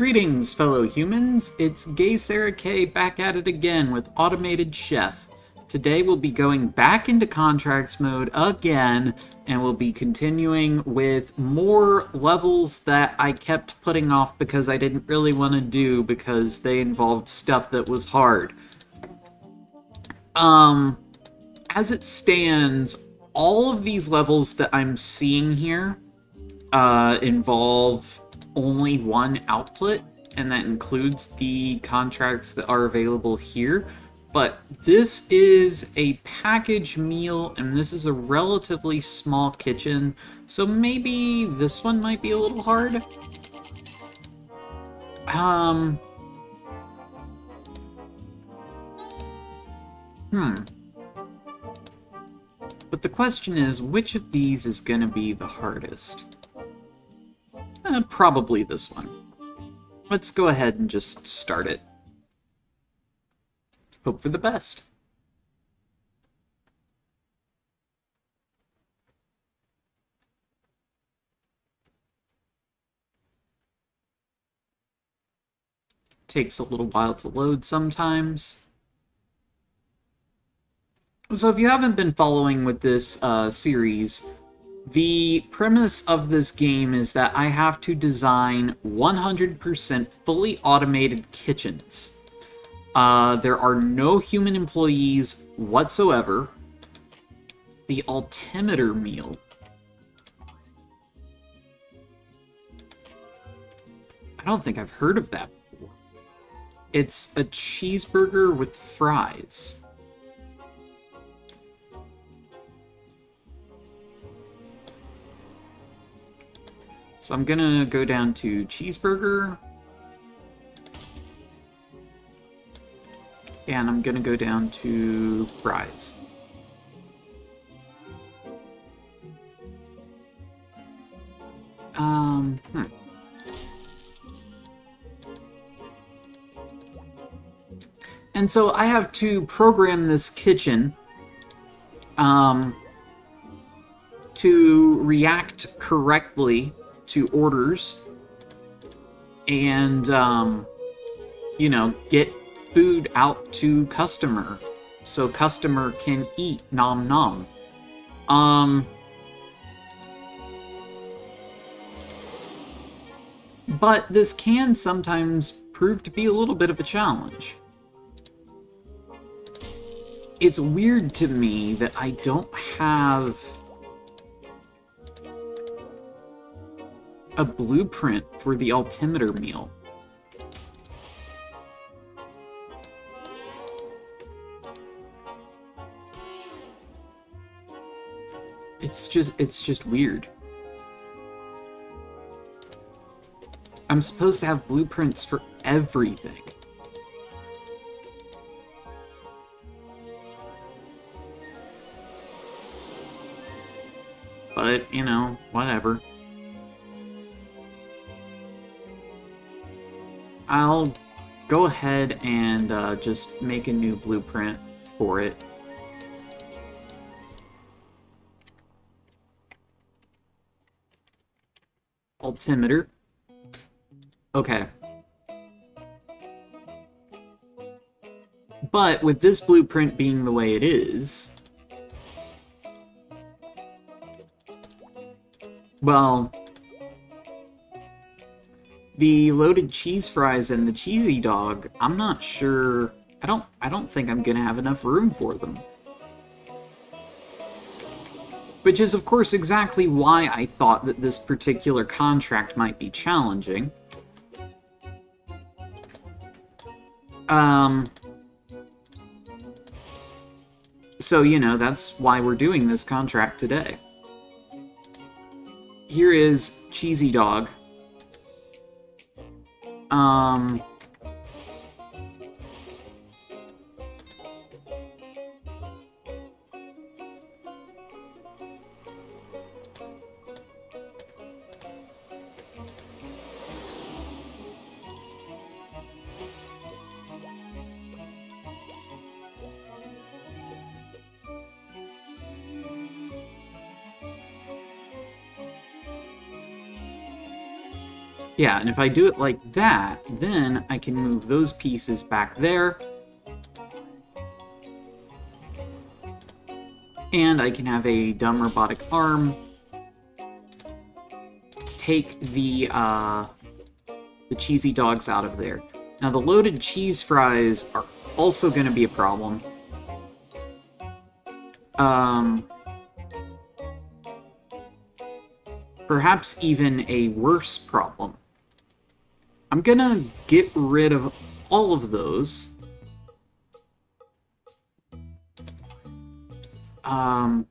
Greetings, fellow humans. It's GaySarahK back at it again with Automated Chef. Today we'll be going back into contracts mode again, and we'll be continuing with more levels that I kept putting off because I didn't really want to do because they involved stuff that was hard. As it stands, all of these levels that I'm seeing here involve only one output, and that includes the contracts that are available here. But this is a package meal, and this is a relatively small kitchen, so maybe this one might be a little hard. But the question is, which of these is going to be the hardest? Probably this one. Let's go ahead and just start it. Hope for the best. Takes a little while to load sometimes. So if you haven't been following with this series, the premise of this game is that I have to design 100% fully automated kitchens. There are no human employees whatsoever. The altimeter meal. I don't think I've heard of that before. It's a cheeseburger with fries. So I'm gonna go down to cheeseburger. And I'm gonna go down to fries. And so I have to program this kitchen to react correctly to orders and, you know, get food out to customer so customer can eat nom nom. But this can sometimes prove to be a little bit of a challenge. It's weird to me that I don't have a blueprint for the altimeter meal. It's just weird. I'm supposed to have blueprints for everything. But, you know, whatever. I'll go ahead and just make a new blueprint for it. Altimeter. Okay. But with this blueprint being the way it is, well, the loaded cheese fries and the cheesy dog, I'm not sure. I don't think I'm gonna have enough room for them. Which is, of course, exactly why I thought that this particular contract might be challenging. So, you know, that's why we're doing this contract today. Here is Cheesy Dog. Yeah, and if I do it like that, then I can move those pieces back there. And I can have a dumb robotic arm take the cheesy dogs out of there. Now, the loaded cheese fries are also going to be a problem. Perhaps even a worse problem. I'm gonna get rid of all of those. And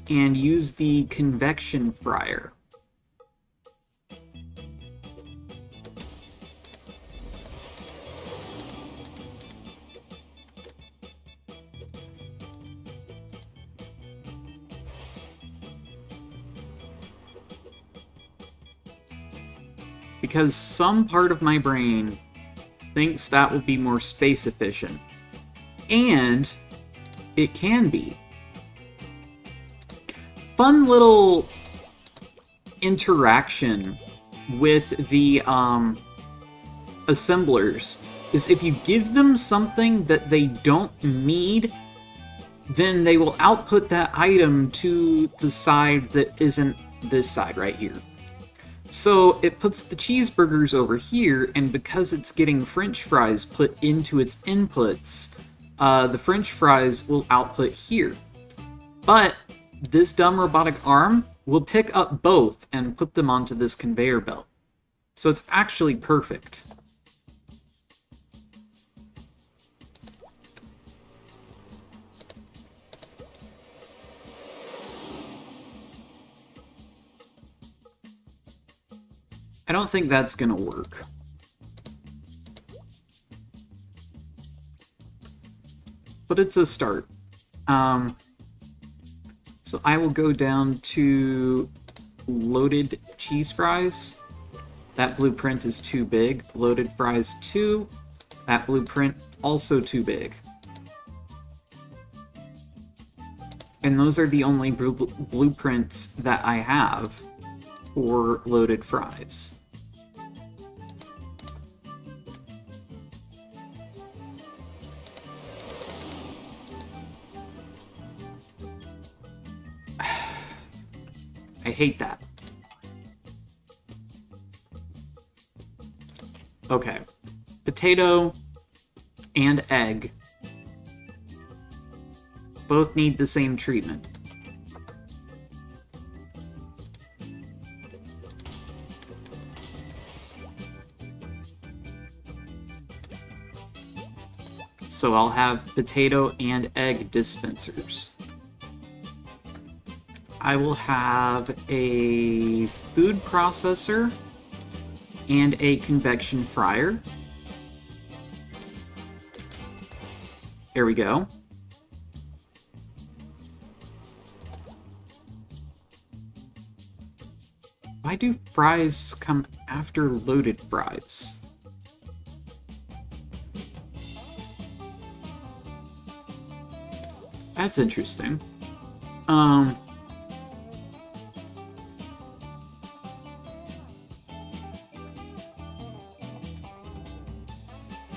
use the convection fryer. Because some part of my brain thinks that will be more space efficient. And it can be. Fun little interaction with the assemblers is if you give them something that they don't need, then they will output that item to the side that isn't this side right here. So it puts the cheeseburgers over here, and because it's getting French fries put into its inputs, the French fries will output here. But this dumb robotic arm will pick up both and put them onto this conveyor belt. So it's actually perfect. I don't think that's gonna work. But it's a start. So I will go down to loaded cheese fries. That blueprint is too big. Loaded fries 2. That blueprint also too big. And those are the only blueprints that I have for loaded fries. I hate that. Okay. Potato and egg both need the same treatment. So I'll have potato and egg dispensers. I will have a food processor and a convection fryer. There we go. Why do fries come after loaded fries? That's interesting.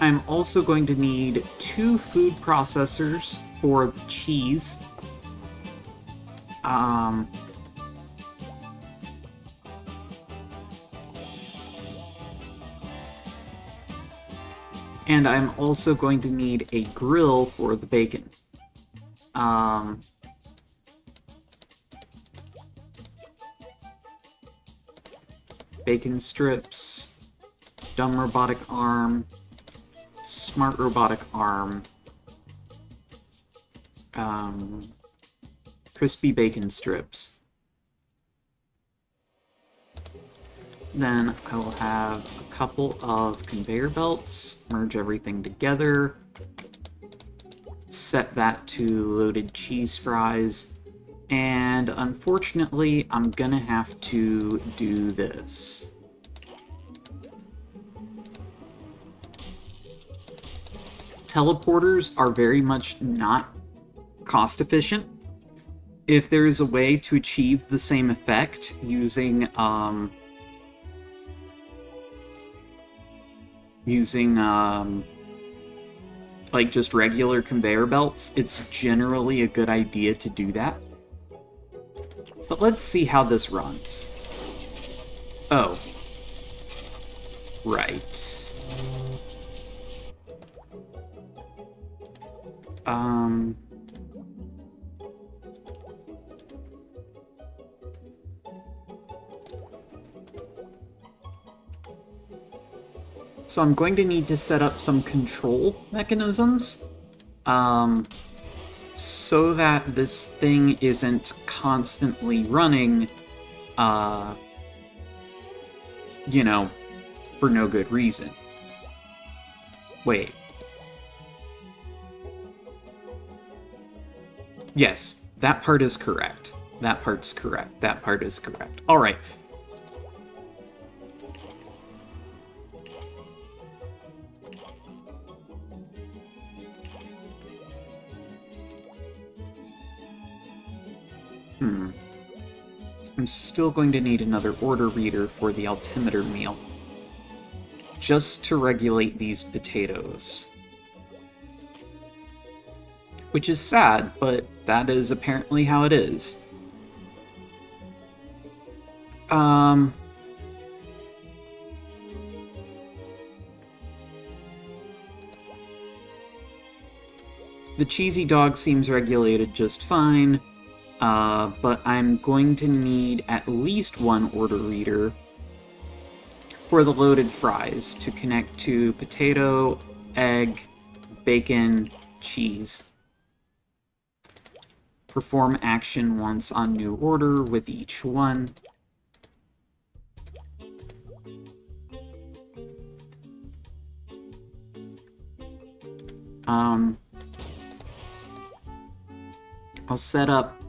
I'm also going to need 2 food processors for the cheese. And I'm also going to need a grill for the bacon. Bacon strips, dumb robotic arm, smart robotic arm, crispy bacon strips. Then I will have a couple of conveyor belts, merge everything together, set that to loaded cheese fries, and unfortunately, I'm gonna have to do this. Teleporters are very much not cost efficient. if there's a way to achieve the same effect using, like just regular conveyor belts, it's generally a good idea to do that. But let's see how this runs. Oh. Right. So I'm going to need to set up some control mechanisms, so that this thing isn't constantly running, you know, for no good reason. Wait. Yes, that part is correct. That part's correct. That part is correct. Alright. I'm still going to need another order reader for the altimeter meal, just to regulate these potatoes. Which is sad, but that is apparently how it is. The cheesy dog seems regulated just fine. But I'm going to need at least one order reader for the loaded fries to connect to potato, egg, bacon, cheese. Perform action once on new order with each one. I'll set up...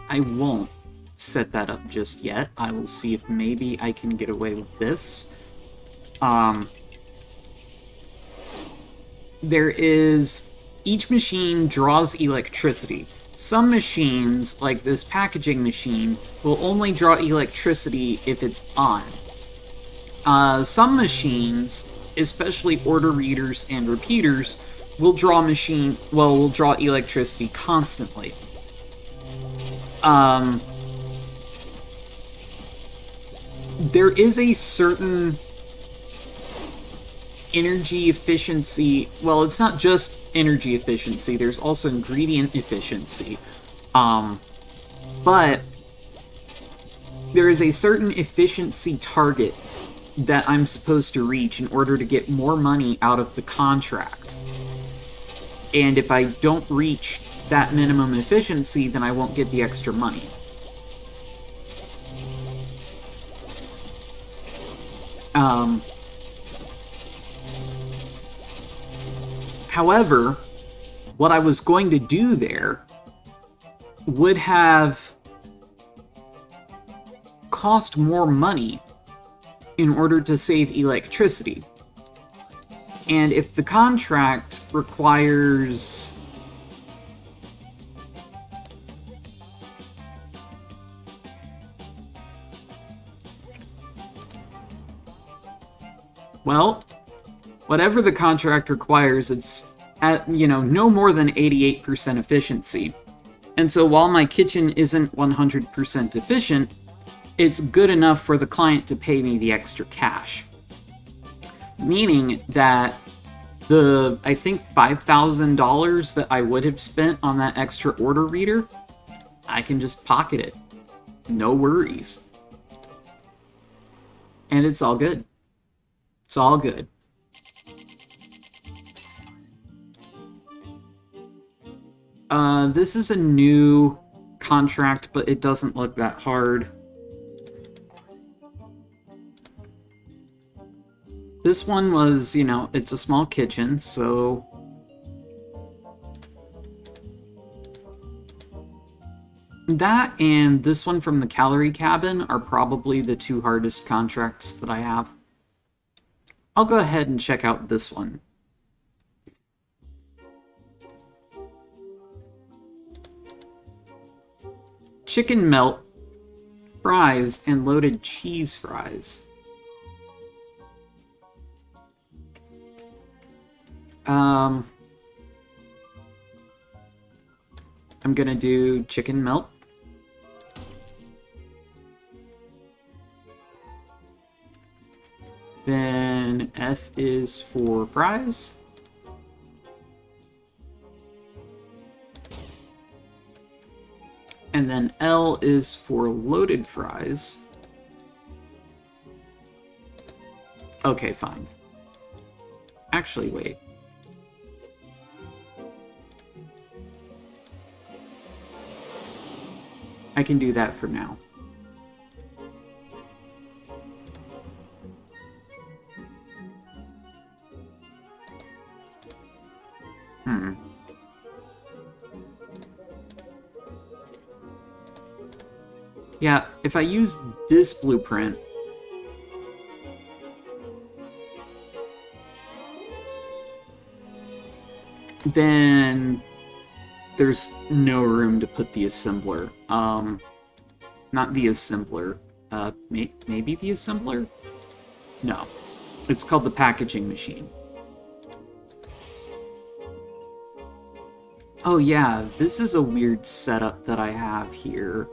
I won't set that up just yet. I will see if maybe I can get away with this. There is... Each machine draws electricity. Some machines, like this packaging machine, will only draw electricity if it's on. Some machines, especially order readers and repeaters, will draw electricity constantly. There is a certain energy efficiency. Well, it's not just energy efficiency, there's also ingredient efficiency. But there is a certain efficiency target that I'm supposed to reach in order to get more money out of the contract. And if I don't reach that minimum efficiency, then I won't get the extra money. However, what I was going to do there would have cost more money in order to save electricity. And if the contract requires... Well, whatever the contract requires, it's at, no more than 88% efficiency. And so while my kitchen isn't 100% efficient, it's good enough for the client to pay me the extra cash. Meaning that the, I think, $5,000 that I would have spent on that extra order reader, I can just pocket it. No worries. And it's all good. It's all good. This is a new contract, but it doesn't look that hard. This one was, it's a small kitchen, so... That and this one from the Calorie Cabin are probably the two hardest contracts that I have. I'll go ahead and check out this one. chicken melt, fries, and loaded cheese fries. I'm gonna do chicken melt. Then F is for fries. And then L is for loaded fries. Okay, fine. Actually, wait. I can do that for now. Yeah, if I use this blueprint, then there's no room to put the assembler. Not the assembler. Maybe the assembler? No. It's called the packaging machine. Oh yeah, this is a weird setup that I have here.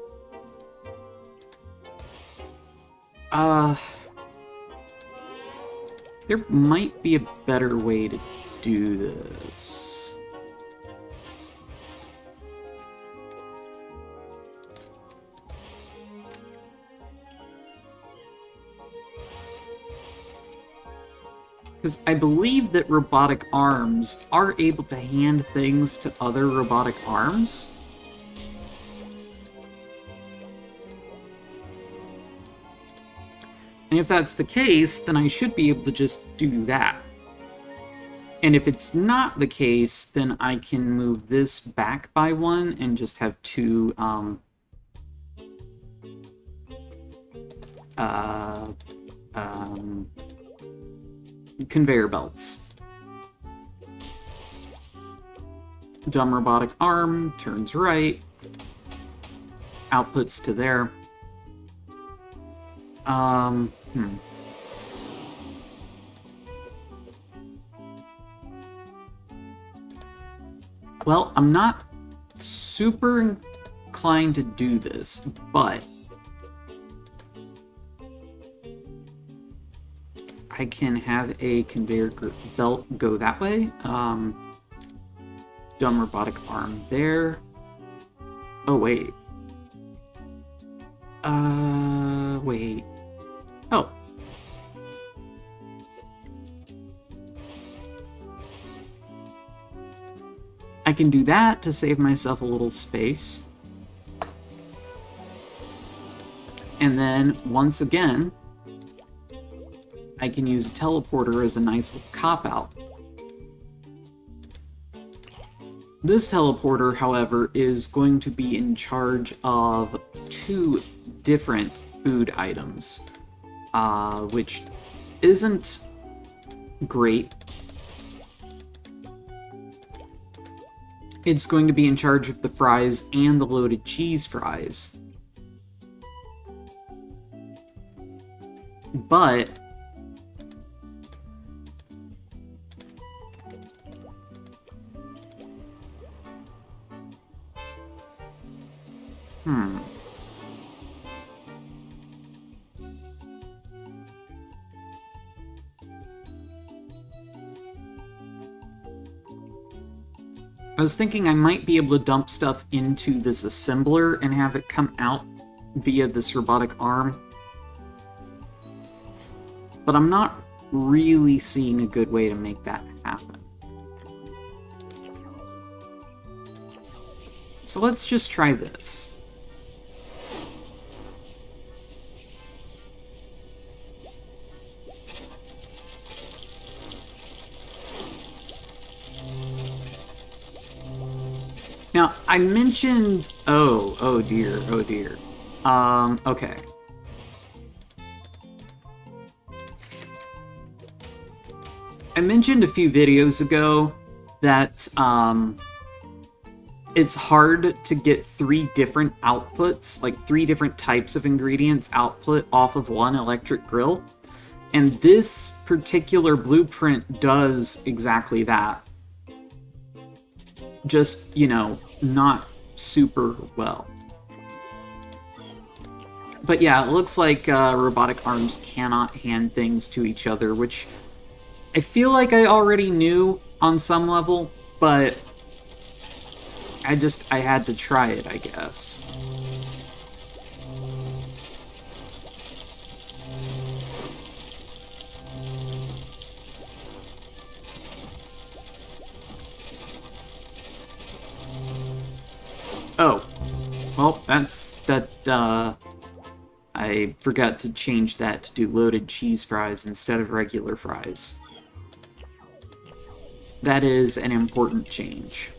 There might be a better way to do this. Because I believe that robotic arms are able to hand things to other robotic arms. And if that's the case, then I should be able to just do that. And if it's not the case, then I can move this back by one and just have two, conveyor belts. Dumb robotic arm turns right, outputs to there. Well, I'm not super inclined to do this, but I can have a conveyor belt go that way. Dumb robotic arm there. Oh, wait. Wait. Oh. I can do that to save myself a little space. And then, once again, I can use a teleporter as a nice little cop-out. This teleporter, however, is going to be in charge of 2 different food items, which isn't great. It's going to be in charge of the fries and the loaded cheese fries. But I was thinking I might be able to dump stuff into this assembler and have it come out via this robotic arm. But I'm not really seeing a good way to make that happen. So let's just try this. Now, I mentioned... Oh dear. Okay. I mentioned a few videos ago that, it's hard to get 3 different outputs, like 3 different types of ingredients output off of one electric grill. And this particular blueprint does exactly that. Just, you know, not super well. But yeah, it looks like robotic arms cannot hand things to each other, which I feel like I already knew on some level, but I had to try it, I guess. Oh, well, I forgot to change that to do loaded cheese fries instead of regular fries. That is an important change.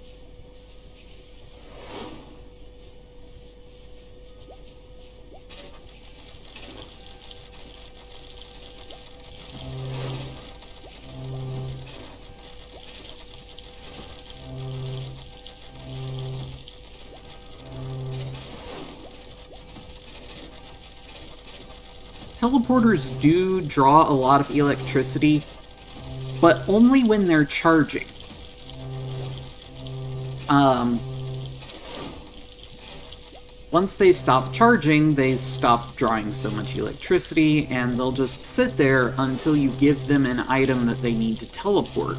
Teleporters do draw a lot of electricity, but only when they're charging. Once they stop charging, they stop drawing so much electricity, and they'll just sit there until you give them an item that they need to teleport.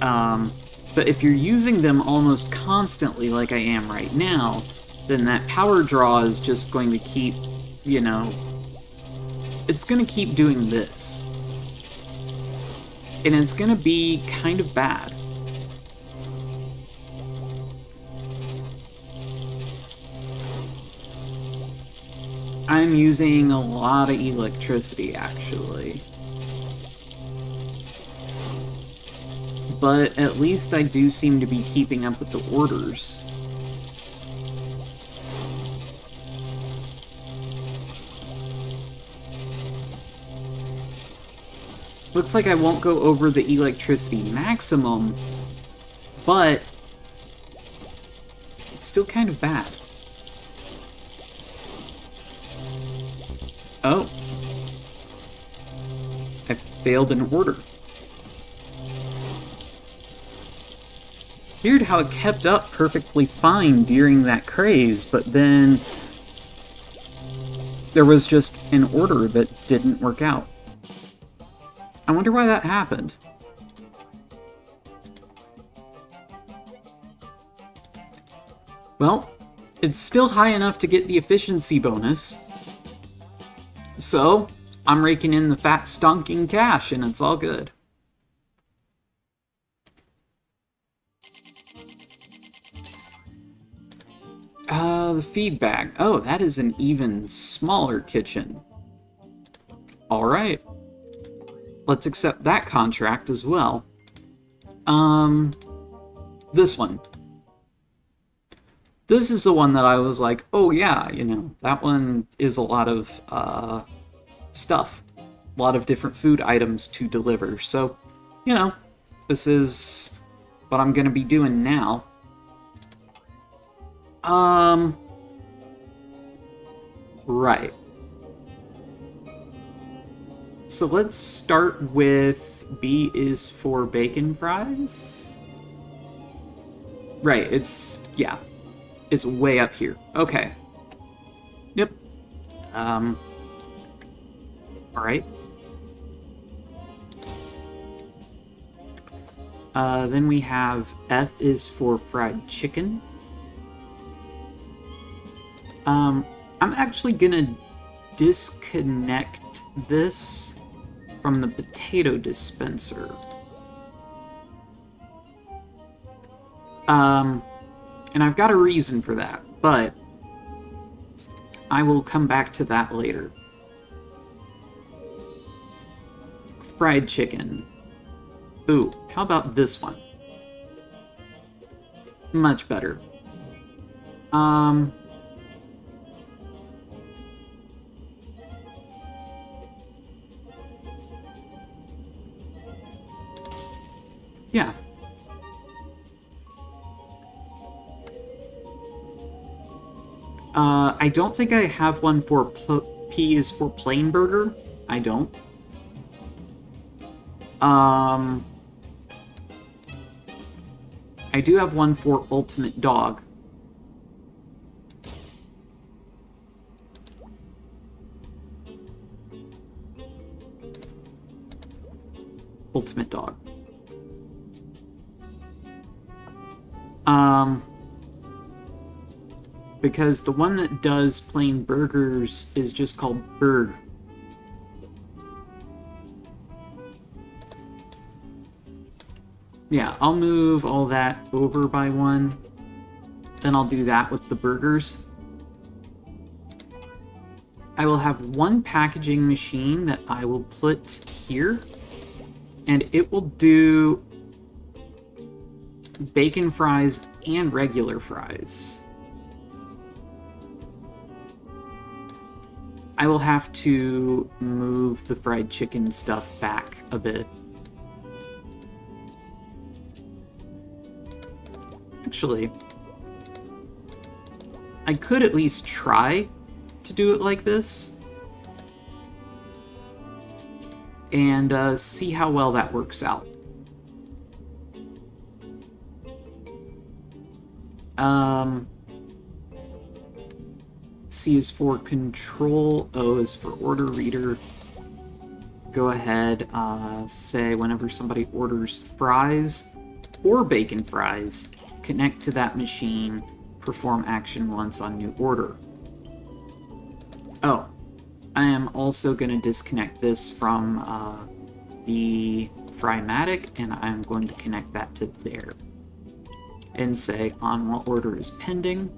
But if you're using them almost constantly like I am right now, then that power draw is just going to keep, you know, it's going to keep doing this. And it's going to be kind of bad. I'm using a lot of electricity, actually. But at least I do seem to be keeping up with the orders. Looks like I won't go over the electricity maximum, but it's still kind of bad. Oh. I failed an order. Weird how it kept up perfectly fine during that craze, but then there was just an order that didn't work out. I wonder why that happened. Well, it's still high enough to get the efficiency bonus. So, I'm raking in the fat stonking cash, and it's all good. The feedback. Oh, that is an even smaller kitchen. Alright. Let's accept that contract as well. This one. This is the one that I was like, oh yeah, you know, that one is a lot of, stuff. A lot of different food items to deliver. So, you know, this is what I'm gonna be doing now. Right. So let's start with B is for bacon fries. Right, yeah. It's way up here. Okay. Yep. Alright. Then we have F is for fried chicken. I'm actually gonna disconnect this from the potato dispenser. And I've got a reason for that, but I will come back to that later. Fried chicken. Ooh, how about this one? Much better. Yeah. I don't think I have one for P is for plain burger. I don't. I do have one for ultimate dog. Ultimate dog. Because the one that does plain burgers is just called Berg. Yeah, I'll move all that over by one. Then I'll do that with the burgers. I will have one packaging machine that I will put here. And it will do bacon fries and regular fries. I will have to move the fried chicken stuff back a bit. Actually, I could at least try to do it like this. And see how well that works out. C is for control, O is for order reader. Go ahead, say whenever somebody orders fries or bacon fries, connect to that machine, perform action once on new order. Oh, I am also going to disconnect this from the Frymatic, and I'm going to connect that to there. And say on while order is pending.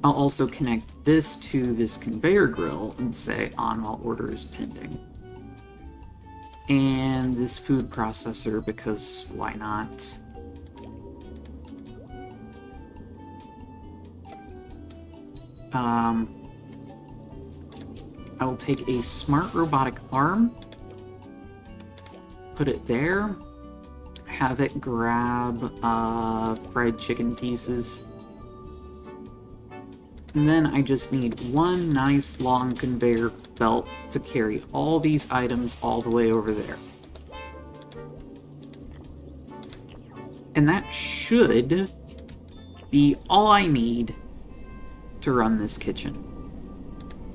I'll also connect this to this conveyor grill and say on while order is pending. And this food processor, because why not? I will take a smart robotic arm, put it there, have it grab fried chicken pieces, and then I just need one nice long conveyor belt to carry all these items all the way over there. And that should be all I need to run this kitchen.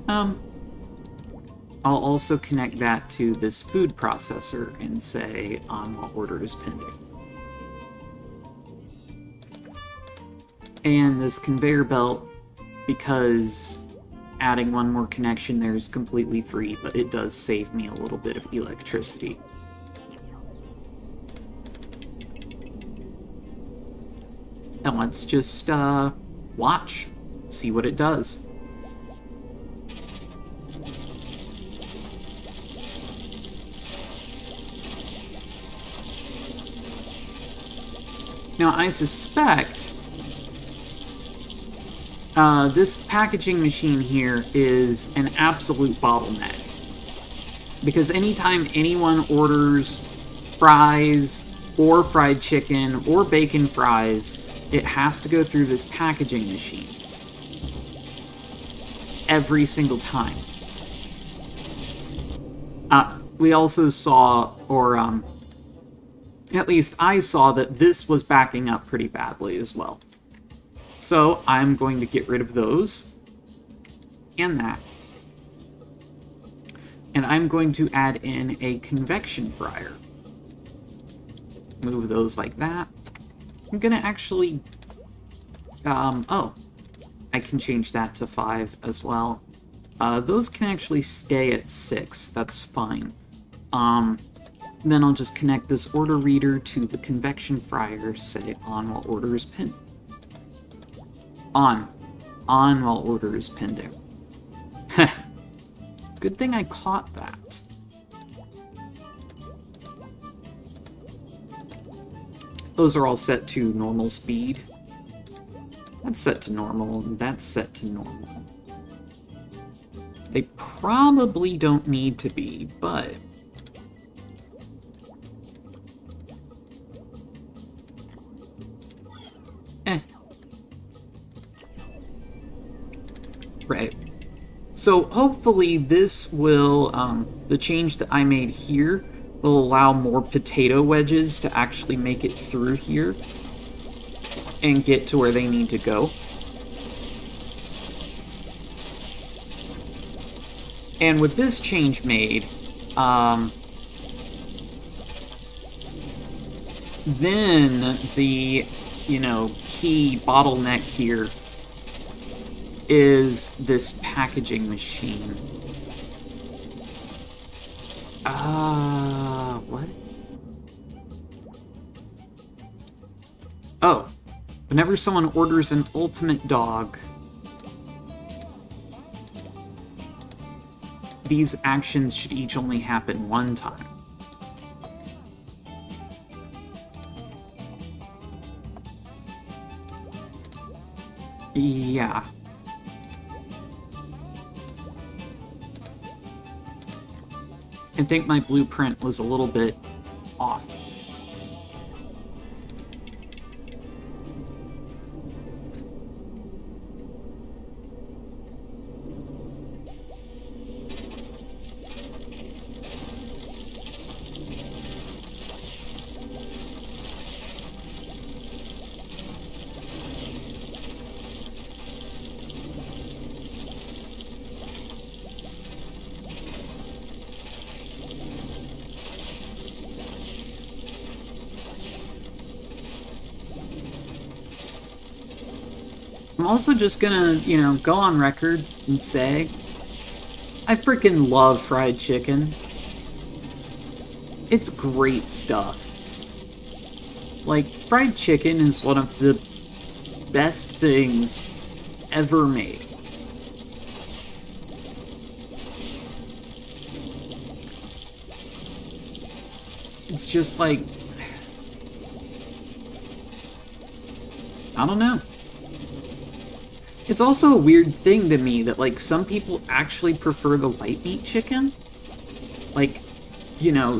I'll also connect that to this food processor and say on while order is pending. And this conveyor belt, because adding one more connection there is completely free, but it does save me a little bit of electricity. And let's just watch, see what it does. Now, I suspect this packaging machine here is an absolute bottleneck. Because anytime anyone orders fries or fried chicken or bacon fries, it has to go through this packaging machine. Every single time. We also saw, or at least I saw, that this was backing up pretty badly as well. So I'm going to get rid of those and that. And I'm going to add in a convection fryer. Move those like that. I'm going to actually... oh, I can change that to 5 as well. Those can actually stay at 6. That's fine. Then I'll just connect this order reader to the convection fryer, say on while order is pending. On while order is pending. Good thing I caught that. Those are all set to normal speed. That's set to normal, and that's set to normal. They probably don't need to be, but... Right. So hopefully this will, the change that I made here will allow more potato wedges to actually make it through here and get to where they need to go. And with this change made, then the, key bottleneck here is this packaging machine. What? Oh, whenever someone orders an ultimate dog, these actions should each only happen one time. Yeah. I think my blueprint was a little bit off. I'm also just gonna, go on record and say, I freaking love fried chicken. It's great stuff. Like, fried chicken is one of the best things ever made. It's just like, I don't know. It's also a weird thing to me that, like, some people actually prefer the white meat chicken. Like,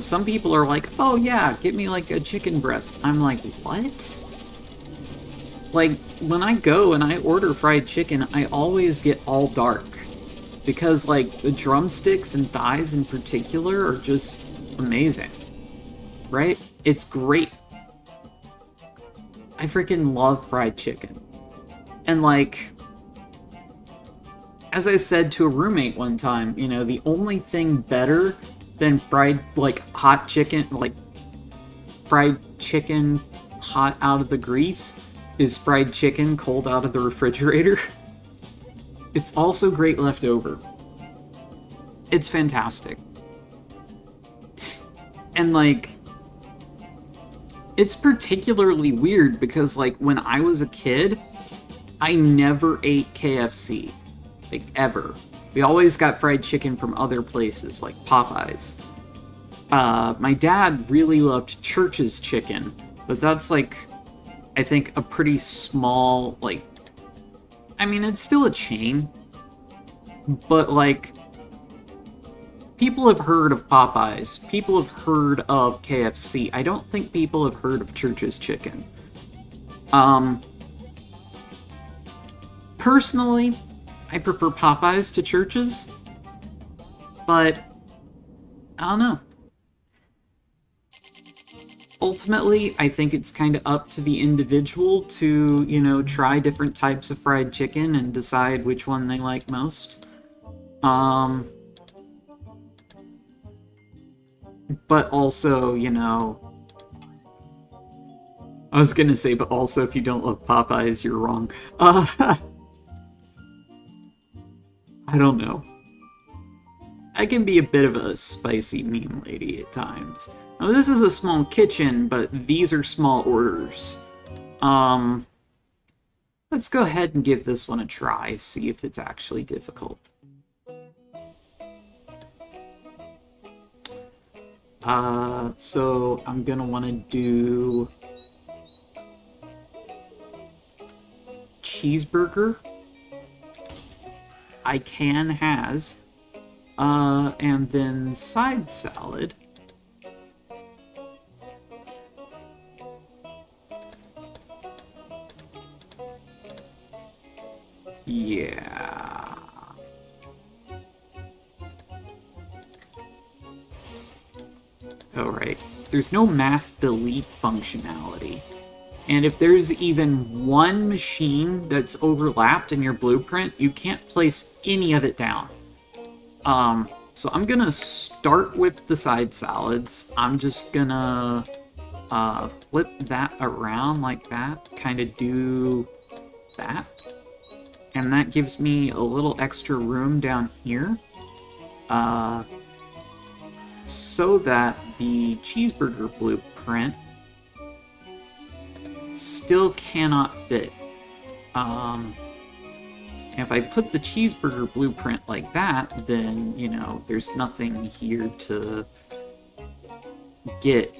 some people are like, oh yeah, get me, like, a chicken breast. I'm like, what? Like, when I go and I order fried chicken, I always get all dark. Because, like, the drumsticks and thighs in particular are just amazing. Right? It's great. I freaking love fried chicken. And, like, as I said to a roommate one time, the only thing better than fried, like, hot chicken, like, fried chicken hot out of the grease is fried chicken cold out of the refrigerator. It's also great leftover. It's fantastic. And, like, it's particularly weird because, like, when I was a kid, I never ate KFC. Like, ever. We always got fried chicken from other places, like Popeyes. My dad really loved Church's chicken, but that's, like, I think a pretty small, like... I mean, it's still a chain, but, like, people have heard of Popeyes. People have heard of KFC. I don't think people have heard of Church's chicken. Personally, I prefer Popeyes to Church's, but I don't know. Ultimately, I think it's kind of up to the individual to, try different types of fried chicken and decide which one they like most. But also, I was gonna say, but also if you don't love Popeyes, you're wrong. I don't know. I can be a bit of a spicy mean lady at times. Now, this is a small kitchen, but these are small orders. Let's go ahead and give this one a try, see if it's actually difficult. So I'm gonna want to do cheeseburger. I can has, and then side salad. Yeah. Oh, right. There's no mass delete functionality. And if there's even one machine that's overlapped in your blueprint, you can't place any of it down. So I'm gonna start with the side salads. I'm just gonna flip that around like that, kind of do that. And that gives me a little extra room down here. So that the cheeseburger blueprint still cannot fit. If I put the cheeseburger blueprint like that, then, you know, there's nothing here to get.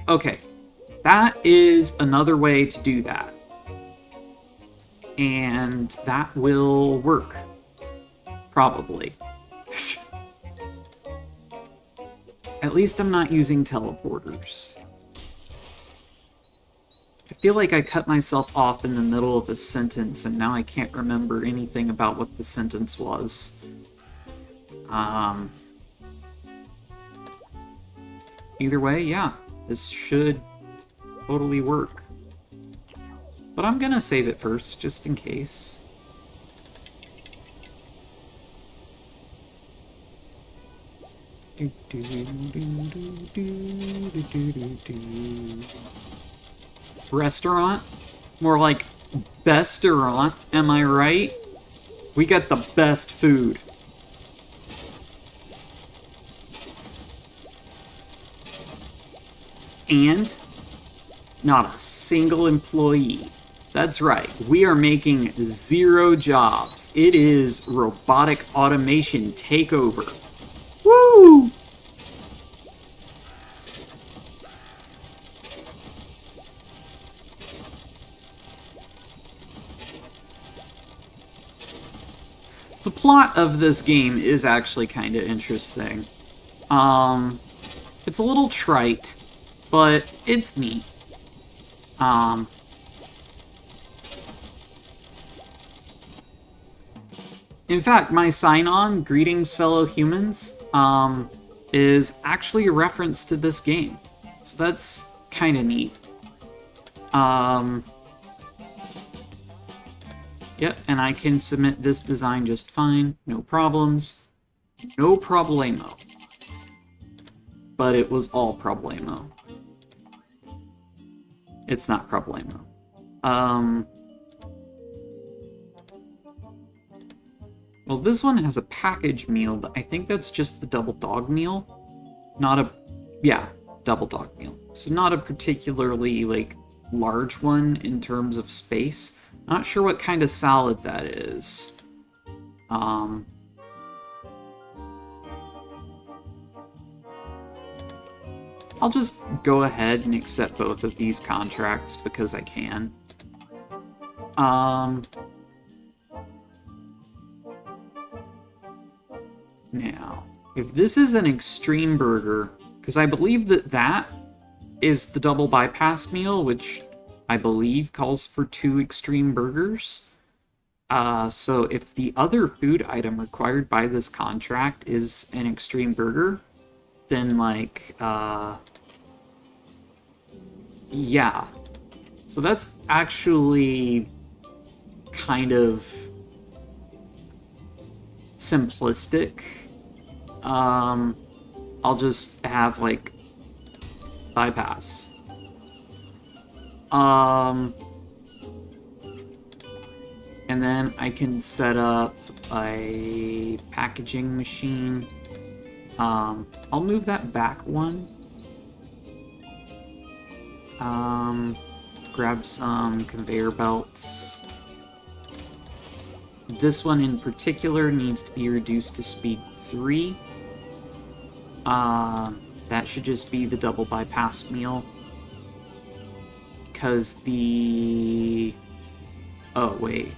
Okay, that is another way to do that. And that will work. Probably. At least I'm not using teleporters. I feel like I cut myself off in the middle of a sentence, and now I can't remember anything about what the sentence was. Either way, yeah, this should totally work. But I'm gonna save it first, just in case. Restaurant? More like best-restaurant, am I right? We got the best food. And not a single employee. That's right, we are making 0 jobs. It is robotic automation takeover. Woo! The plot of this game is actually kind of interesting. It's a little trite, but it's neat. In fact, my sign-on, "Greetings, fellow humans," is actually a reference to this game. So that's kind of neat. Yep, and I can submit this design just fine. No problems. No problemo. But it was all problemo. It's not problemo. Well, this one has a package meal, but I think that's just the double dog meal. Not a... yeah, double dog meal. So not a particularly, like, large one in terms of space. Not sure what kind of salad that is. I'll just go ahead and accept both of these contracts because I can. Now, if this is an extreme burger, because I believe that that is the double bypass meal, which I believe calls for 2 extreme burgers. So if the other food item required by this contract is an extreme burger, then, like, yeah. So that's actually kind of simplistic. I'll just have, like, bypass. And then I can set up a packaging machine. I'll move that back one. Grab some conveyor belts. This one in particular needs to be reduced to speed 3. That should just be the double bypass meal. Because the... oh, wait.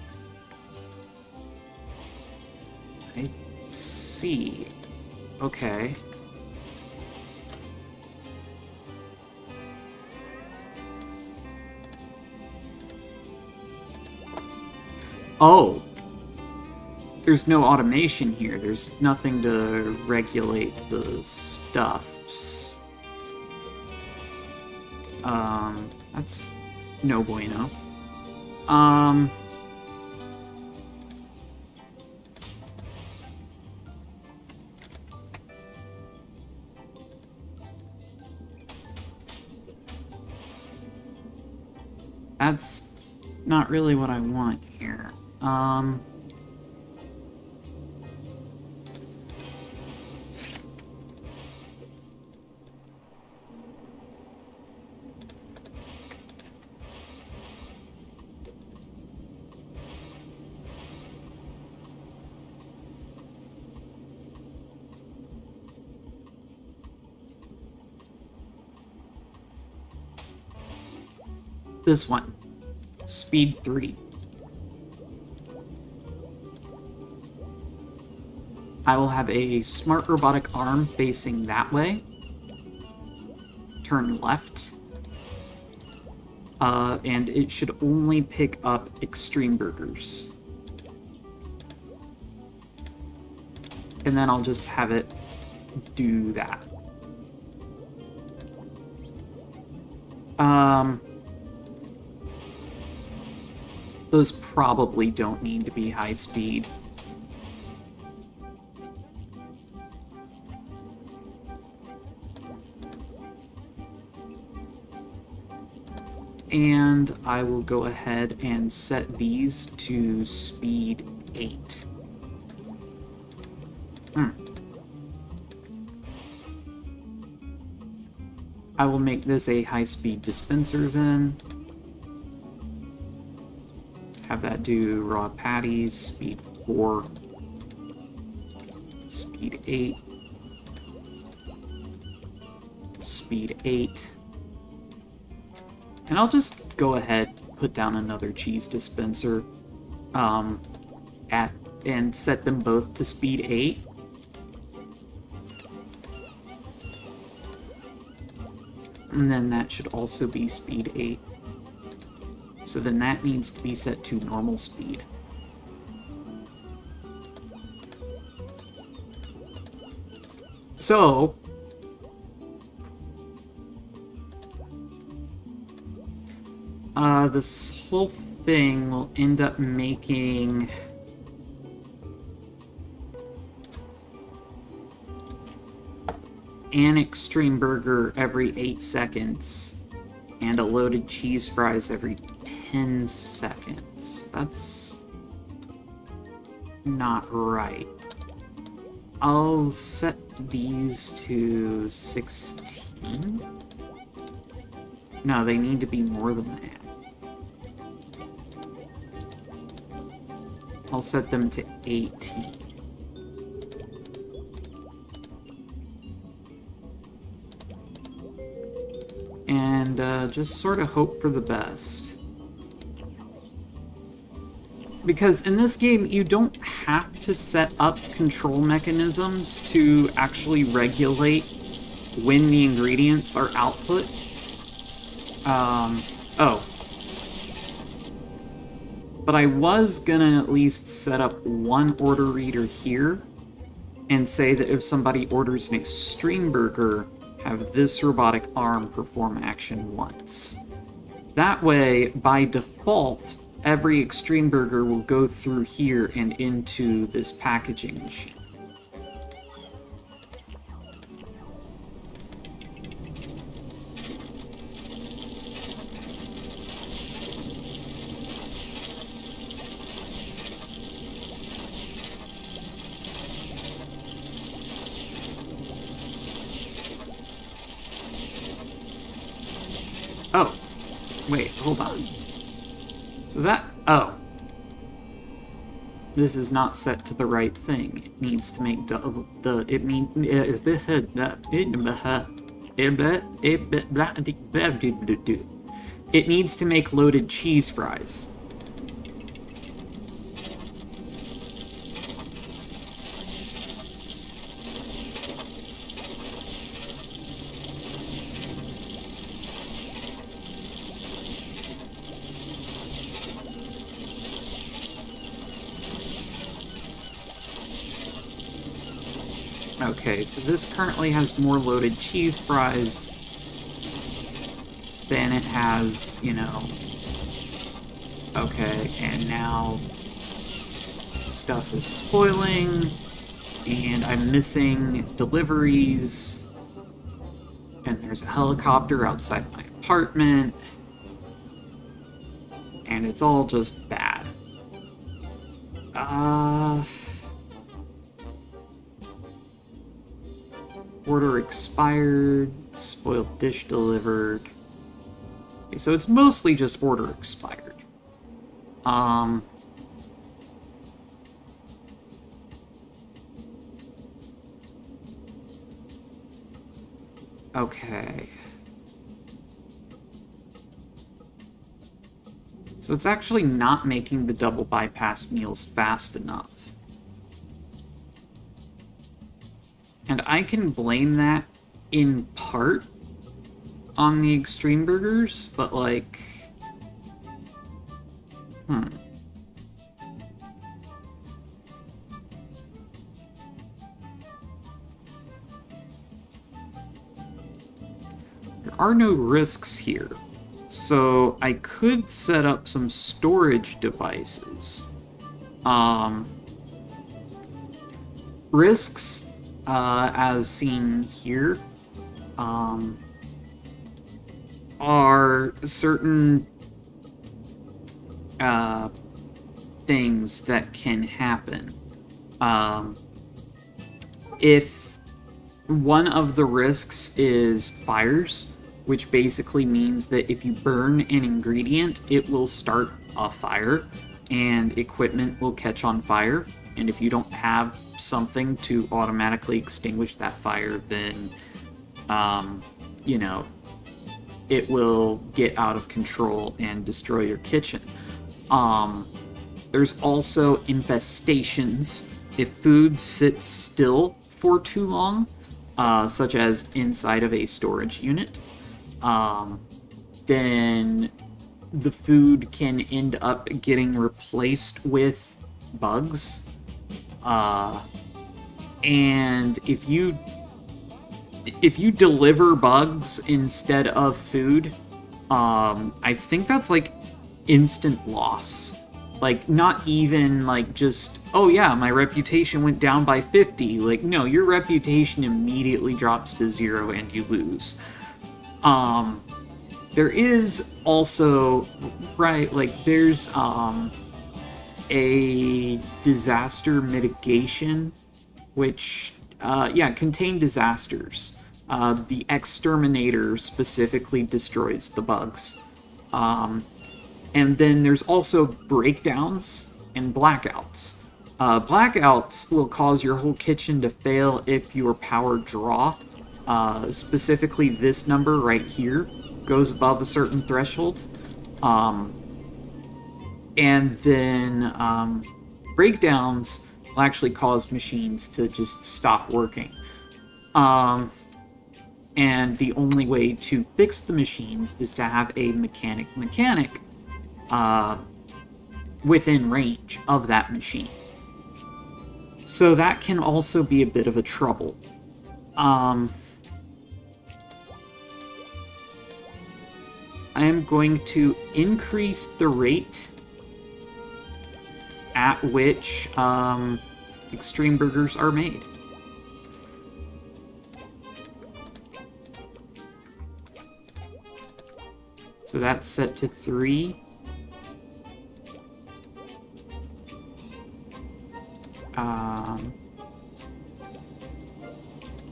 I see. Okay. Oh, there's no automation here. There's nothing to regulate the stuffs. That's no bueno. That's not really what I want here. This one. Speed 3. I will have a smart robotic arm facing that way. Turn left. And it should only pick up extreme burgers. And then I'll just have it do that. Those probably don't need to be high speed. And I will go ahead and set these to speed 8. I will make this a high-speed dispenser then. Have that do raw patties, speed 4, speed 8, speed 8. And I'll just go ahead, put down another cheese dispenser, and set them both to speed 8. And then that should also be speed 8. So then that needs to be set to normal speed. So, this whole thing will end up making an extreme burger every 8 seconds and a loaded cheese fries every 10 seconds. That's not right. I'll set these to 16. No, they need to be more than that. I'll set them to 18. And just sort of hope for the best. Because in this game, you don't have to set up control mechanisms to actually regulate when the ingredients are output. Oh. But I was gonna at least set up one order reader here and say that if somebody orders an extreme burger, have this robotic arm perform action once. That way, by default, every extreme burger will go through here and into this packaging machine. Oh, wait, hold on. So that, oh. This is not set to the right thing. It needs to make it needs to make loaded cheese fries. Okay, so this currently has more loaded cheese fries than it has, you know... Okay, and now stuff is spoiling, and I'm missing deliveries, and there's a helicopter outside my apartment, and it's all just bad. Order expired, spoiled dish delivered. Okay, so it's mostly just order expired. Okay. So it's actually not making the double bypass meals fast enough. And I can blame that in part on the extreme burgers, but like... There are no risks here, so I could set up some storage devices. Risks, as seen here, are certain things that can happen. If one of the risks is fires, which basically means that if you burn an ingredient, it will start a fire, and equipment will catch on fire. And if you don't have something to automatically extinguish that fire, then, you know, it will get out of control and destroy your kitchen. There's also infestations. If food sits still for too long, such as inside of a storage unit, then the food can end up getting replaced with bugs. And if you deliver bugs instead of food, I think that's like instant loss. Like, not even like just, oh yeah, my reputation went down by 50. Like, no, your reputation immediately drops to 0 and you lose. There is also, right, like, there's, a disaster mitigation, which, yeah, contain disasters. The exterminator specifically destroys the bugs. And then there's also breakdowns and blackouts. Blackouts will cause your whole kitchen to fail if your power draw, specifically this number right here, goes above a certain threshold. And then breakdowns will actually cause machines to just stop working. And the only way to fix the machines is to have a mechanic within range of that machine. So that can also be a bit of a trouble. I am going to increase the rate at which extreme burgers are made. So that's set to 3.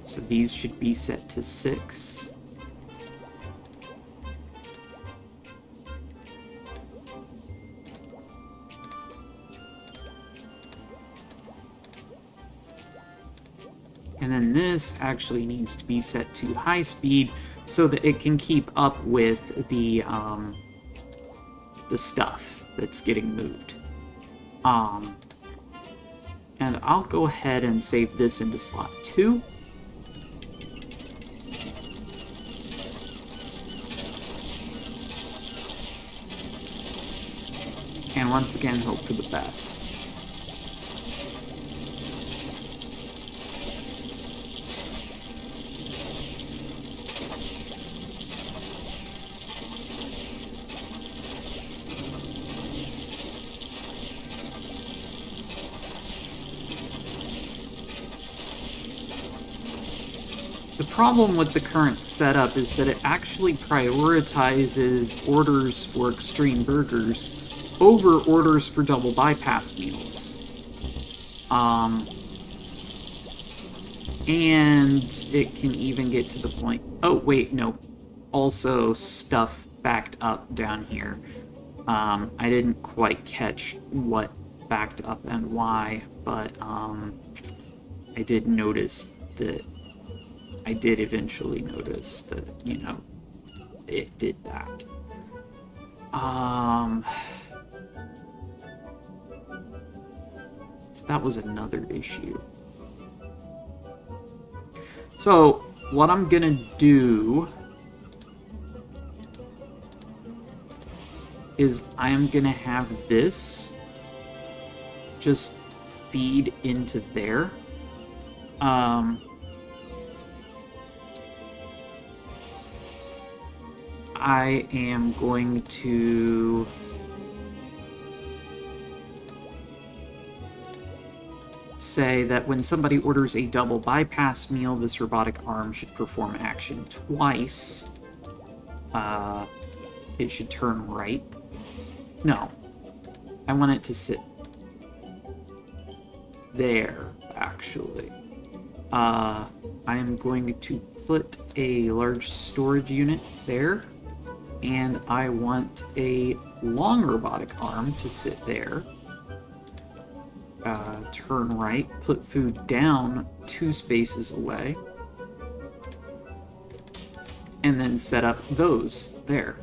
So these should be set to 6. And then this actually needs to be set to high speed so that it can keep up with the stuff that's getting moved. And I'll go ahead and save this into slot 2. And once again, hope for the best. The problem with the current setup is that it actually prioritizes orders for extreme burgers over orders for double bypass meals. And it can even get to the point... Oh, wait, no. Also, stuff backed up down here. I didn't quite catch what backed up and why, but I did notice that... I did eventually notice that, you know, it did that. So that was another issue. So, what I'm gonna do is I am gonna have this just feed into there. I am going to say that when somebody orders a double bypass meal, this robotic arm should perform action twice. It should turn right. No. I want it to sit there, actually. I am going to put a large storage unit there, and I want a long robotic arm to sit there. Turn right, put food down 2 spaces away, and then set up those there.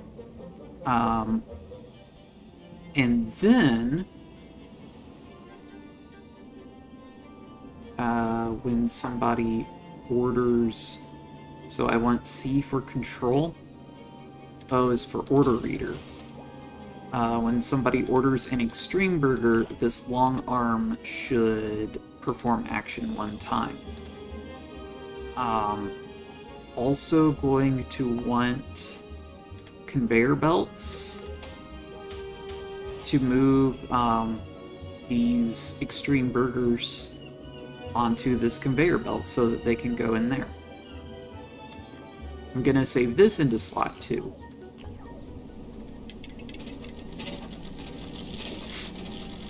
And then, when somebody orders... So I want C for control. O is for order reader. When somebody orders an extreme burger, this long arm should perform action 1 time. Also going to want conveyor belts to move these extreme burgers onto this conveyor belt so that they can go in there. I'm gonna save this into slot 2.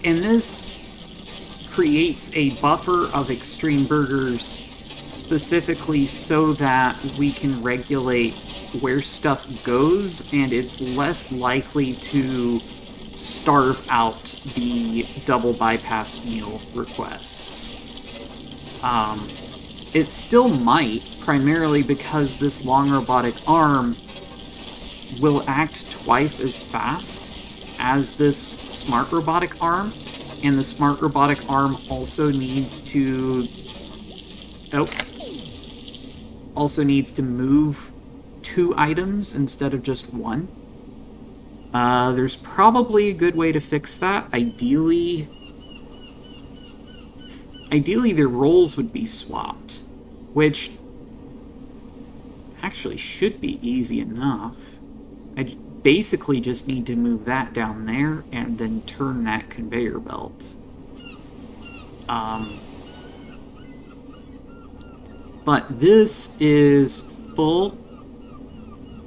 And this creates a buffer of extreme burgers specifically so that we can regulate where stuff goes, and it's less likely to starve out the double bypass meal requests. It still might, primarily because this long robotic arm will act twice as fast as this smart robotic arm, and the smart robotic arm also needs to... also needs to move 2 items instead of just 1. There's probably a good way to fix that. Ideally, their roles would be swapped, which actually should be easy enough. I basically just need to move that down there and then turn that conveyor belt. But this is full.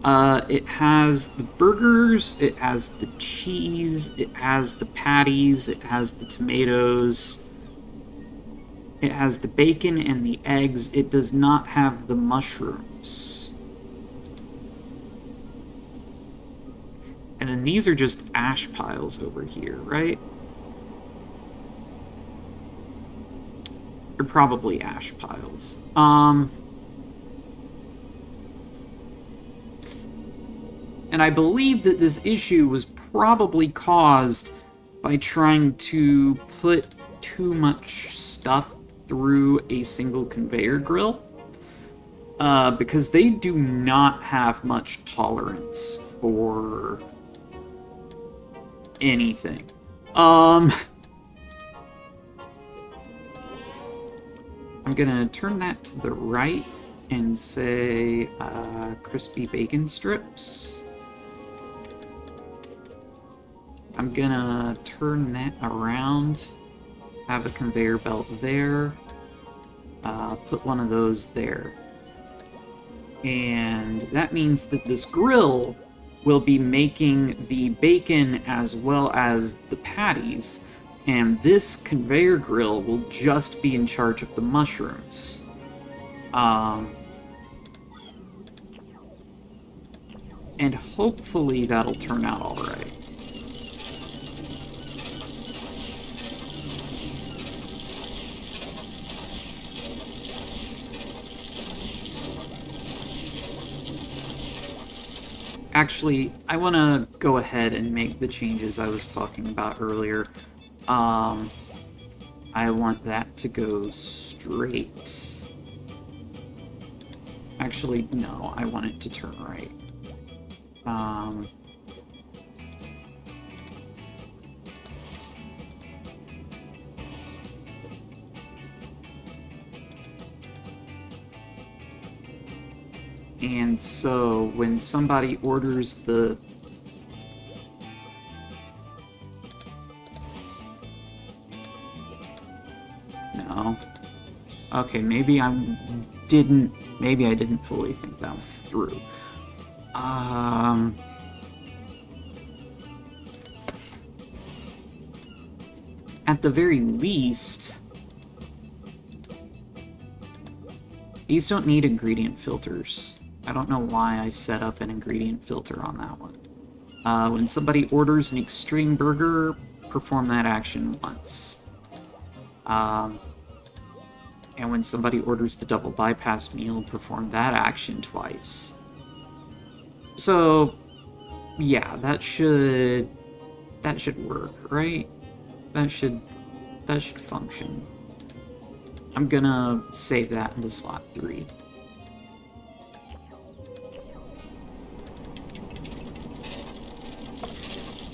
It has the burgers, it has the cheese, it has the patties, it has the tomatoes, it has the bacon and the eggs. It does not have the mushrooms. And then these are just ash piles over here, right? They're probably ash piles. And I believe that this issue was probably caused by trying to put too much stuff through a single conveyor grill. Because they do not have much tolerance for anything. I'm gonna turn that to the right and say crispy bacon strips. I'm gonna turn that around, have a conveyor belt there, put one of those there. And that means that this grill will be making the bacon as well as the patties, and this conveyor grill will just be in charge of the mushrooms. And hopefully that'll turn out all right. Actually, I want to go ahead and make the changes I was talking about earlier. I want that to go straight. Actually, no, I want it to turn right. And so when somebody orders the... No. Okay, maybe I didn't fully think that through. At the very least, these don't need ingredient filters. I don't know why I set up an ingredient filter on that one. When somebody orders an extreme burger, perform that action once. And when somebody orders the double bypass meal, perform that action twice. So, yeah, that should work, right? That should function. I'm gonna save that into slot 3.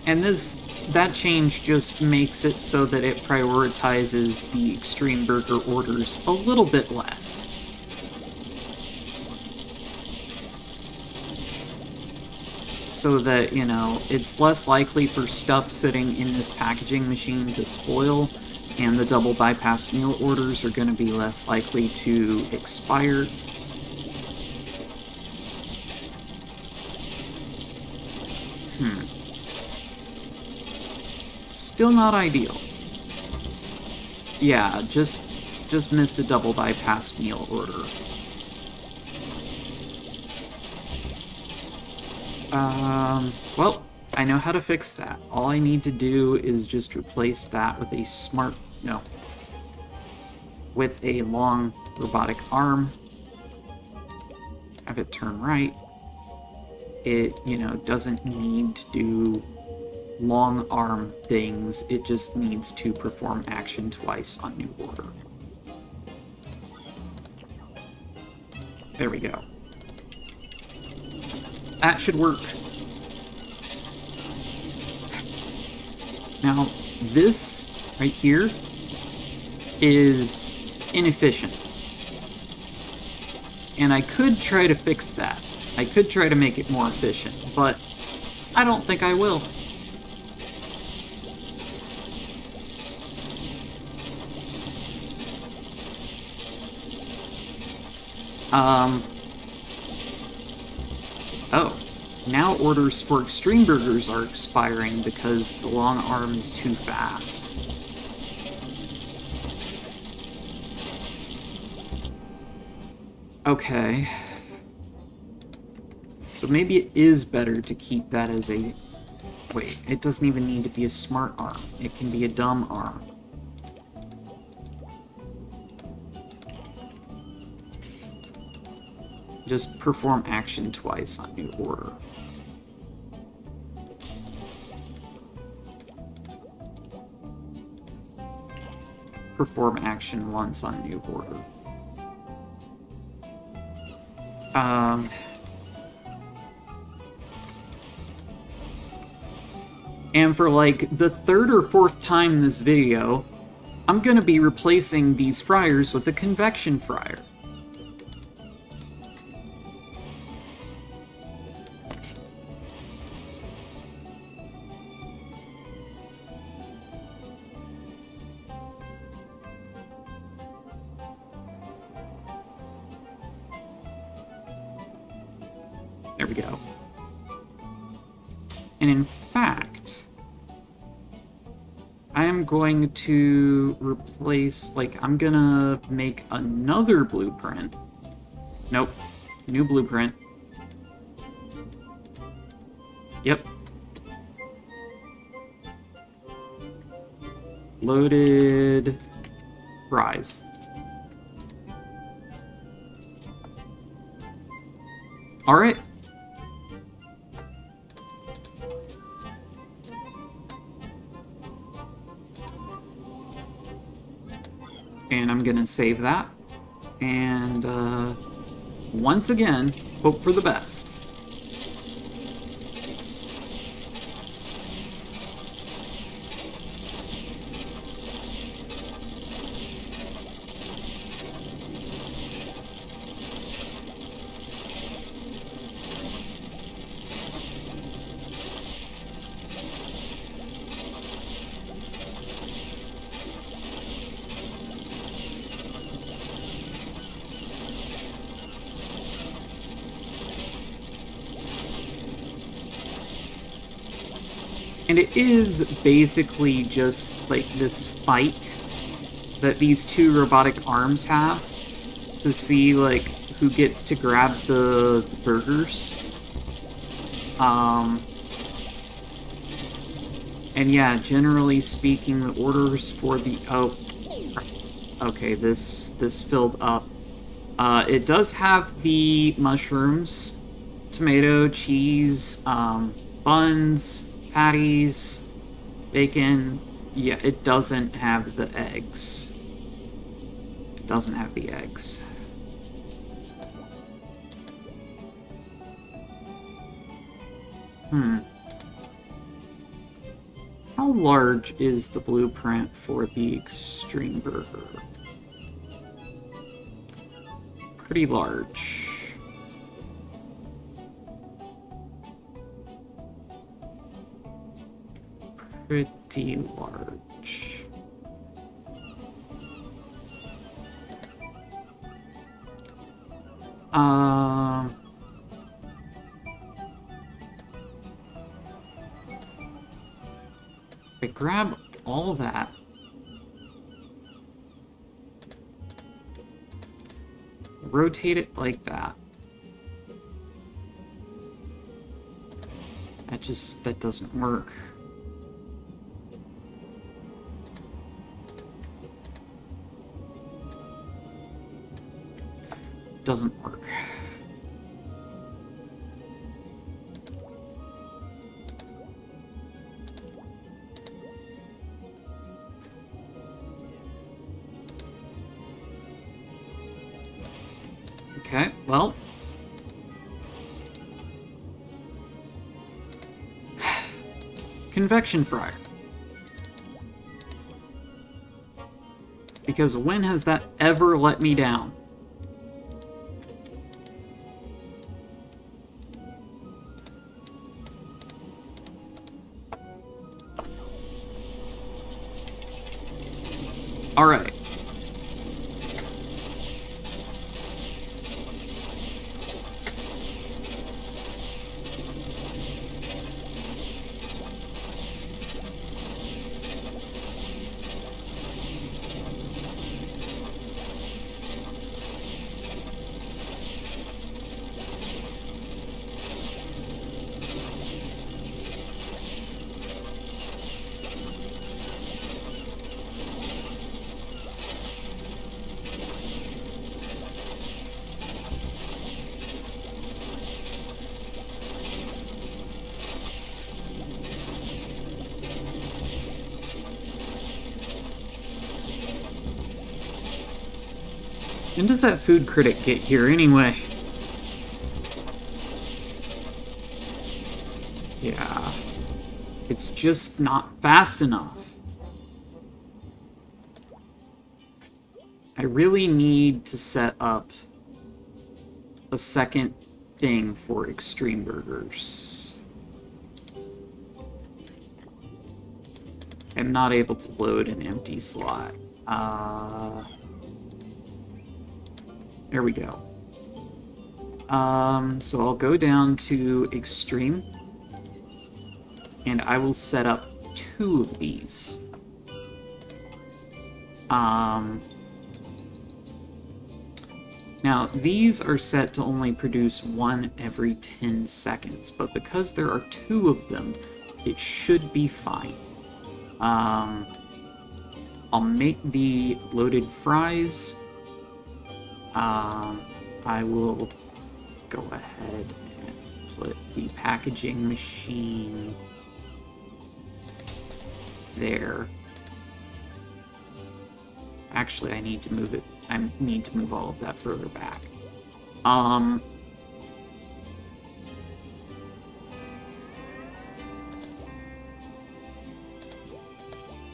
And that change just makes it so that it prioritizes the extreme burger orders a little bit less. So that, you know, it's less likely for stuff sitting in this packaging machine to spoil, and the double bypass meal orders are going to be less likely to expire. Still not ideal. Yeah, just missed a double bypass meal order. Well, I know how to fix that. All I need to do is just replace that with with a long robotic arm. Have it turn right. It, doesn't need to do long arm things. It just needs to perform action twice on new order. There we go. That should work. Now, this right here is inefficient. And I could try to fix that. I could try to make it more efficient, but I don't think I will. Oh, now orders for extreme burgers are expiring because the long arm is too fast. Okay. So maybe it is better to keep that as a... Wait, it doesn't even need to be a smart arm. It can be a dumb arm. Just perform action twice on new order. Perform action once on new order. And for like the third or fourth time in this video, I'm gonna be replacing these fryers with a convection fryer. we go. And in fact, I am going to replace, like, I'm gonna make another blueprint. Nope. New blueprint. Yep. Loaded fries. Alright. And I'm gonna save that. And, once again, hope for the best. And it is basically just like this fight that these two robotic arms have to see like who gets to grab the burgers. And yeah, generally speaking, the orders for the okay, this filled up. It does have the mushrooms, tomato, cheese, buns, patties, bacon. Yeah, it doesn't have the eggs. It doesn't have the eggs. How large is the blueprint for the extreme burger? Pretty large. Pretty large. I grab all that. Rotate it like that. That doesn't work. Doesn't work. Okay, well. Convection fryer. Because when has that ever let me down? All right. When does that food critic get here anyway? Yeah. It's just not fast enough. I really need to set up a second thing for extreme burgers. I'm not able to load an empty slot. There we go. So I'll go down to Extreme, and I will set up 2 of these. Now, these are set to only produce 1 every 10 seconds, but because there are 2 of them, it should be fine. I'll make the loaded fries. I will go ahead and put the packaging machine there. Actually, I need to move it. I need to move all of that further back.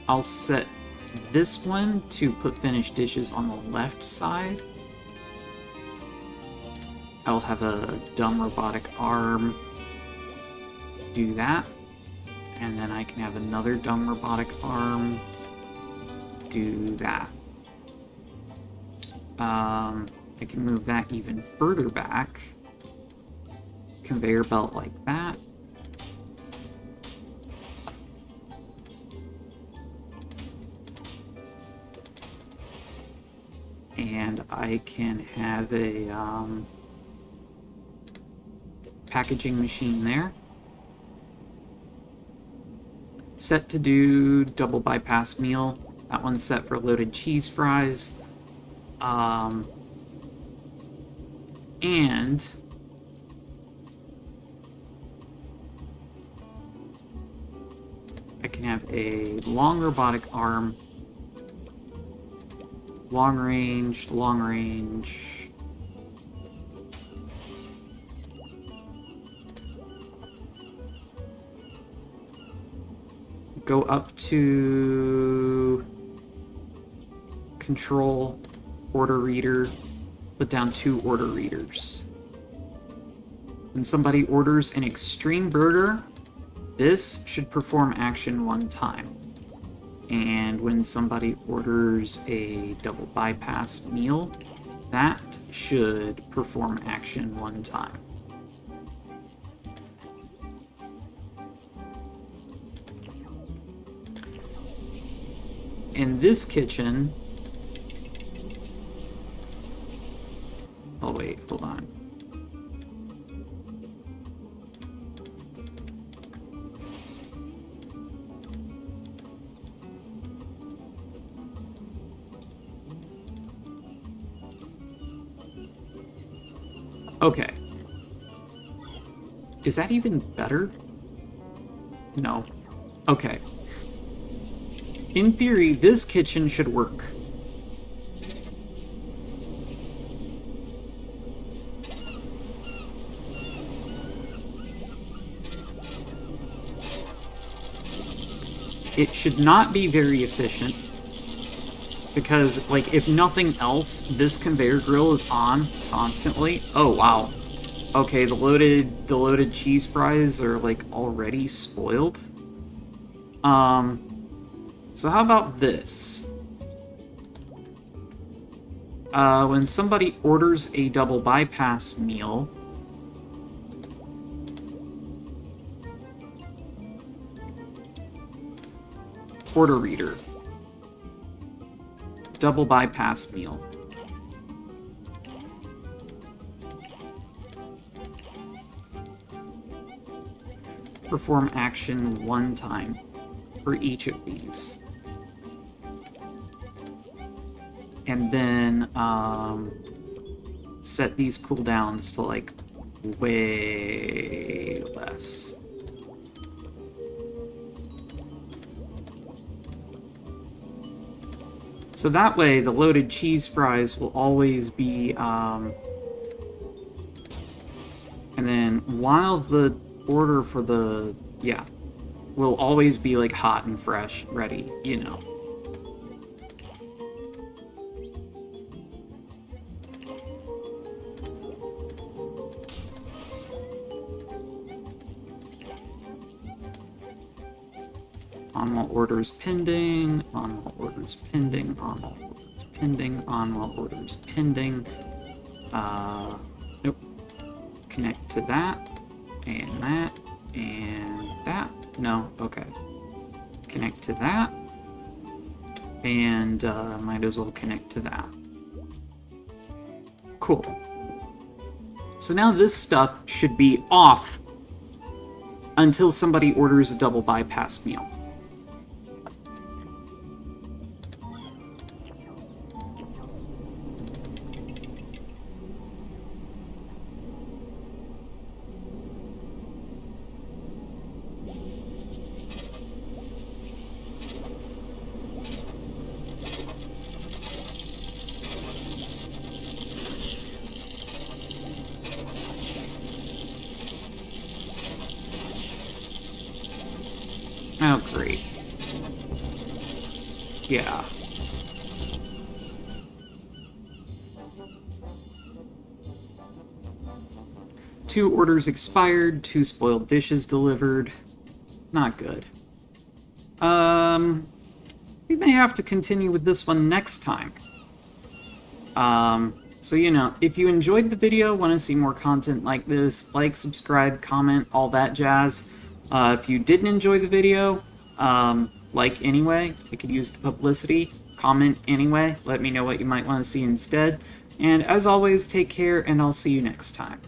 I'll set this one to put finished dishes on the left side. I'll have a dumb robotic arm do that. And then I can have another dumb robotic arm do that. I can move that even further back. Conveyor belt like that. And I can have a packaging machine there. Set to do double bypass meal. That one's set for loaded cheese fries. And I can have a long robotic arm, long range, go up to control, order reader, put down 2 order readers. When somebody orders an extreme burger, this should perform action 1 time. And when somebody orders a double bypass meal, that should perform action 1 time. In this kitchen... Oh wait, hold on. Okay. Is that even better? No. Okay. In theory, this kitchen should work. It should not be very efficient, because, like, if nothing else, this conveyor grill is on constantly. Oh, wow. Okay, the loaded cheese fries are, like, already spoiled. So how about this? When somebody orders a double bypass meal, order reader, double bypass meal. Perform action 1 time for each of these. And then set these cooldowns to, like, way less. So that way, the loaded cheese fries will always be, and then while the order for the, yeah, will always be, like, hot and fresh, ready, you know. On while orders pending, on while orders pending, on while orders pending, on while orders pending. Nope. connect to that, and that, and that. No, okay. Connect to that, and might as well connect to that. Cool. So now this stuff should be off until somebody orders a double bypass meal. Oh, great. Yeah. Two orders expired, 2 spoiled dishes delivered. Not good. We may have to continue with this one next time. So, you know, if you enjoyed the video, want to see more content like this, like, subscribe, comment, all that jazz. If you didn't enjoy the video, like anyway, I could use the publicity, comment anyway, let me know what you might want to see instead. And as always, take care, and I'll see you next time.